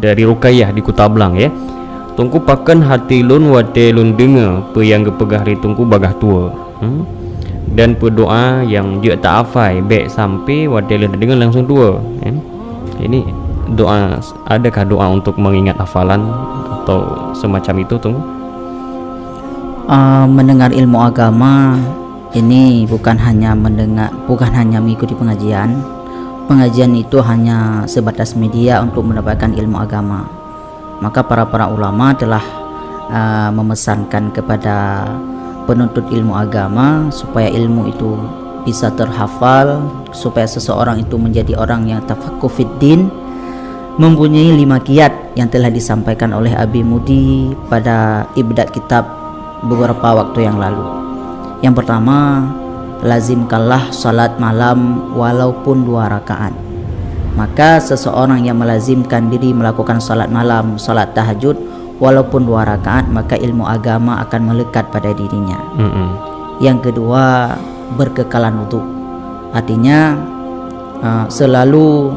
dari Ruqayyah di Kota Blang ya. Tungku pakan hati lun wate lun dengar pe yang gepegah ri tungku bagah tua. Dan berdoa yang dia tak hafai baik sampai wate lun dengar langsung tua ya. Ini doa, adakah doa untuk mengingat hafalan atau semacam itu tunggu? Mendengar ilmu agama ini bukan hanya mendengar, bukan hanya mengikuti pengajian. Pengajian itu hanya sebatas media untuk mendapatkan ilmu agama. Maka para ulama telah memesankan kepada penuntut ilmu agama supaya ilmu itu bisa terhafal, supaya seseorang itu menjadi orang yang tafaqquh fid din, mempunyai 5 kiat yang telah disampaikan oleh Abi Mudi pada ibda kitab beberapa waktu yang lalu. Yang pertama, lazimkanlah salat malam walaupun 2 rakaat. Maka seseorang yang melazimkan diri melakukan salat malam, salat tahajud walaupun 2 rakaat, maka ilmu agama akan melekat pada dirinya. Yang kedua, berkekalan wudu. Artinya selalu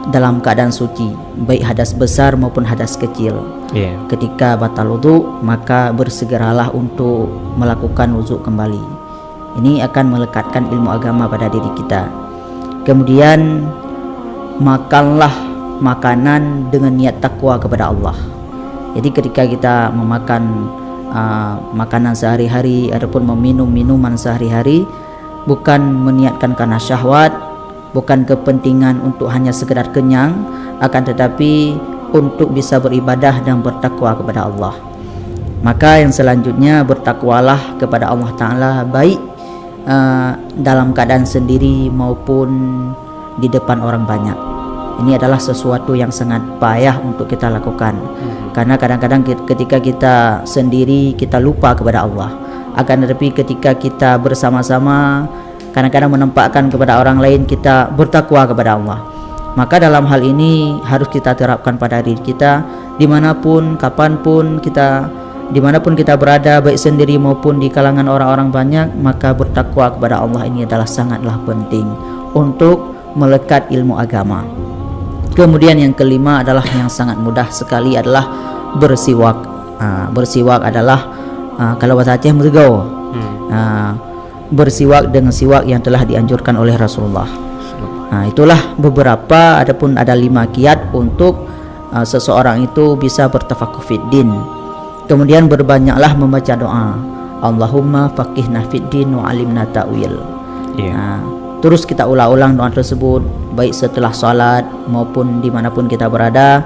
dalam keadaan suci, baik hadas besar maupun hadas kecil. Ketika batal wudu, maka bersegeralah untuk melakukan wudu kembali. Ini akan melekatkan ilmu agama pada diri kita. Kemudian makanlah makanan dengan niat takwa kepada Allah. Jadi ketika kita memakan makanan sehari-hari ataupun meminum minuman sehari-hari, bukan meniatkan karena syahwat, bukan kepentingan untuk hanya sekedar kenyang, akan tetapi untuk bisa beribadah dan bertakwa kepada Allah. Maka yang selanjutnya, bertakwalah kepada Allah Ta'ala baik dalam keadaan sendiri maupun di depan orang banyak. Ini adalah sesuatu yang sangat payah untuk kita lakukan, karena kadang-kadang ketika kita sendiri kita lupa kepada Allah. Akan tetapi ketika kita bersama-sama, kadang-kadang menampakkan kepada orang lain kita bertakwa kepada Allah. Maka dalam hal ini harus kita terapkan pada diri kita, dimanapun, kapanpun kita, dimanapun kita berada, baik sendiri maupun di kalangan orang-orang banyak, maka bertakwa kepada Allah ini adalah sangatlah penting untuk melekat ilmu agama. Kemudian yang kelima adalah yang sangat mudah sekali, adalah bersiwak. Bersiwak adalah kalau bahasa Aceh mergau. Bersiwak dengan siwak yang telah dianjurkan oleh Rasulullah. Itulah beberapa, adapun ada 5 kiat untuk seseorang itu bisa bertafaqquh fid din. Kemudian berbanyaklah membaca doa, Allahumma faqihna fid din wa alimna ta'wil. Terus kita ulang-ulang doa tersebut baik setelah salat maupun dimanapun kita berada.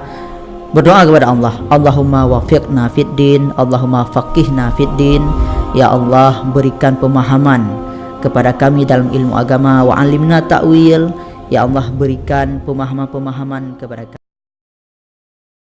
Berdoa kepada Allah, Allahumma wafiqna fid din, Allahumma faqihna fid din. Ya Allah, berikan pemahaman kepada kami dalam ilmu agama, wa alimna ta'wil. Ya Allah, berikan pemahaman-pemahaman kepada kami.